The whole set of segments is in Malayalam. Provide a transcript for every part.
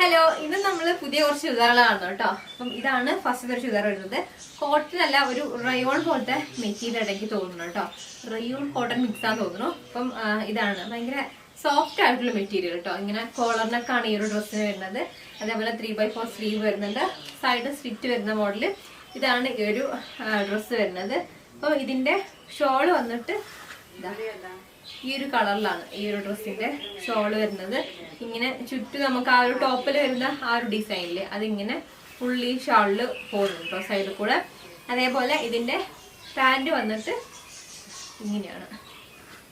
ഹലോ, ഇന്ന് നമ്മള് പുതിയ കുറച്ച് ചുരിദാറുകളാണ് കേട്ടോ. അപ്പം ഇതാണ് ഫസ്റ്റ് ഒരു ചുരിദാർ വരുന്നത്. കോട്ടൺ അല്ല, ഒരു റയോൺ പോലത്തെ മെറ്റീരിയൽ ഇടയ്ക്ക് തോന്നുന്നു കേട്ടോ. റയോൺ കോട്ടൺ മിക്സ് ആണെന്ന് തോന്നുന്നു. അപ്പം ഇതാണ് ഭയങ്കര സോഫ്റ്റ് ആയിട്ടുള്ള മെറ്റീരിയൽ കേട്ടോ. ഇങ്ങനെ കോളറിനൊക്കെയാണ് ഈ ഒരു ഡ്രസ്സിന് വരുന്നത്. അതേപോലെ 3x4 സ്ലീവ് വരുന്നുണ്ട്, സൈഡ് സ്ലിറ്റ് വരുന്ന മോഡല്. ഇതാണ് ഈ ഒരു ഡ്രസ്സ് വരുന്നത്. അപ്പം ഇതിന്റെ ഷോള് വന്നിട്ട് ഈ ഒരു കളറിലാണ് ഈ ഒരു ഡ്രസ്സിന്റെ ഷോള് വരുന്നത്. ഇങ്ങനെ ചുറ്റും നമുക്ക് ആ ഒരു ടോപ്പിൽ വരുന്ന ആ ഒരു ഡിസൈനില് അതിങ്ങനെ ഫുള്ളി ഷോളില് പോകുന്നുണ്ടോ സൈഡിൽ കൂടെ. അതേപോലെ ഇതിന്റെ പാന്റ് വന്നിട്ട് ഇങ്ങനെയാണ്.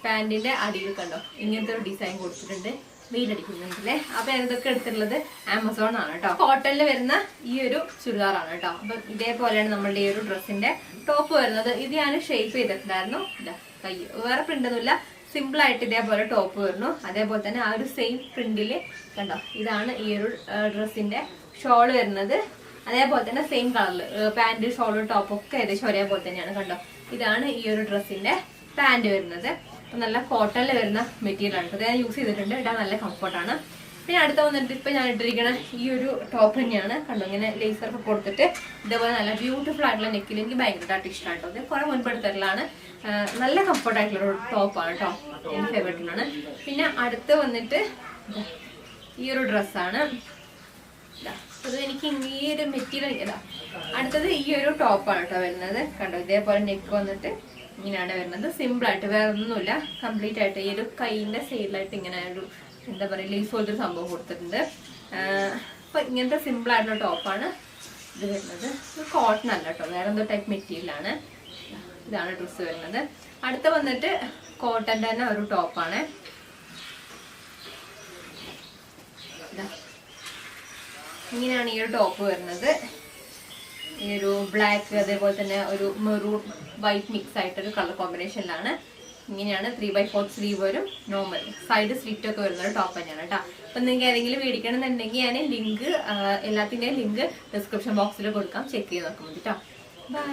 പാന്റിന്റെ അടിയിൽ കണ്ടോ ഇങ്ങനത്തെ ഒരു ഡിസൈൻ കൊടുത്തിട്ടുണ്ട്, വെയിലടിക്കുന്നുണ്ടല്ലേ. അപ്പൊ ഇതൊക്കെ എടുത്തിട്ടുള്ളത് ആമസോൺ ആണ് കേട്ടോ. കോട്ടണിൽ വരുന്ന ഈ ഒരു ചുരിദാറാണ് കേട്ടോ. അപ്പൊ ഇതേപോലെയാണ് നമ്മളുടെ ഈ ഒരു ഡ്രസ്സിന്റെ ടോപ്പ് വരുന്നത്. ഇത് ഞാൻ ഷേപ്പ് ചെയ്തിട്ടുണ്ടായിരുന്നു. കൈ വേറെ പ്രിന്റ് ഒന്നുമില്ല, സിമ്പിൾ ആയിട്ട് ഇതേപോലെ ടോപ്പ് വരുന്നു. അതേപോലെ തന്നെ ആ ഒരു സെയിം പ്രിന്റില് കണ്ടോ ഇതാണ് ഈ ഒരു ഡ്രസ്സിന്റെ ഷോള് വരുന്നത്. അതേപോലെ തന്നെ സെയിം കളറില് പാന്റ് ഷോള് ടോപ്പ് ഒക്കെ ഏകദേശം ഒരേപോലെ തന്നെയാണ് കണ്ടോ. ഇതാണ് ഈ ഒരു ഡ്രസ്സിന്റെ പാന്റ് വരുന്നത്. അപ്പൊ നല്ല കോട്ടണിൽ വരുന്ന മെറ്റീരിയൽ ആണ്. അത് ഞാൻ യൂസ് ചെയ്തിട്ടുണ്ട്, ഇടാൻ നല്ല കംഫർട്ടാണ്. പിന്നെ അടുത്ത വന്നിട്ട് ഇപ്പൊ ഞാൻ ഇട്ടിരിക്കുന്ന ഈ ഒരു ടോപ്പ് തന്നെയാണ് കണ്ടോ. ഇങ്ങനെ ലേസർ ഒക്കെ കൊടുത്തിട്ട് ഇതേപോലെ നല്ല ബ്യൂട്ടിഫുൾ ആയിട്ടുള്ള നെക്കിൽ എനിക്ക് ഭയങ്കരമായിട്ട് ഇഷ്ടമാണ് കേട്ടോ. ഇത് കുറെ മുൻപെടുത്തിട്ടുള്ളതാണ്. നല്ല കംഫർട്ട് ആയിട്ടുള്ള ഒരു ടോപ്പാണ് കേട്ടോ, എനിക്ക് ഫേവറേറ്റിനാണ്. പിന്നെ അടുത്ത് വന്നിട്ട് ഈ ഒരു ഡ്രസ്സാണ്. അത് എനിക്ക് ഈ ഒരു മെറ്റീരിയൽ ഇതാ. അടുത്തത് ഈ ഒരു ടോപ്പാണ് കേട്ടോ വരുന്നത് കണ്ടോ. ഇതേപോലെ നെക്ക് വന്നിട്ട് ഇങ്ങനെയാണ് വരുന്നത്. സിമ്പിൾ ആയിട്ട് വേറെ ഒന്നുമില്ല, കംപ്ലീറ്റ് ആയിട്ട് ഈ ഒരു കൈയിന്റെ സൈഡിലായിട്ട് ഇങ്ങനെ ഒരു എന്താ പറയുക ലേസ് പോലത്തെ ഒരു സംഭവം കൊടുത്തിട്ടുണ്ട്. അപ്പൊ ഇങ്ങനത്തെ സിമ്പിൾ ആയിട്ടുള്ള ടോപ്പാണ് ഇത് വരുന്നത്. കോട്ടൺ അല്ല കേട്ടോ, വേറെ എന്തോ ടൈപ്പ് മെറ്റീരിയലാണ്. ഇതാണ് ഡ്രസ്സ് വരുന്നത്. അടുത്ത വന്നിട്ട് കോട്ടന്റെ തന്നെ ഒരു ടോപ്പാണ്. ഇങ്ങനെയാണ് ഈ ഒരു ടോപ്പ് വരുന്നത്. ഈ ഒരു ബ്ലാക്ക് അതേപോലെ തന്നെ ഒരു മെറൂൺ വൈറ്റ് മിക്സ് ആയിട്ടൊരു കളർ കോമ്പിനേഷനിലാണ്. ഇങ്ങനെയാണ് 3x4 സ്ലീവ് വരും, നോർമൽ സൈഡ് സ്ലിറ്റ് ഒക്കെ വരുന്ന ഒരു ടോപ്പ് തന്നെയാണ് കേട്ടോ. അപ്പൊ നിങ്ങൾക്ക് ഏതെങ്കിലും മേടിക്കണമെന്നുണ്ടെങ്കിൽ ഞാൻ ലിങ്ക് എല്ലാത്തിന്റെയും ലിങ്ക് ഡിസ്ക്രിപ്ഷൻ ബോക്സിൽ കൊടുക്കാം, ചെക്ക് ചെയ്ത് നോക്കാൻ വേണ്ടി കേട്ടോ. ബൈ.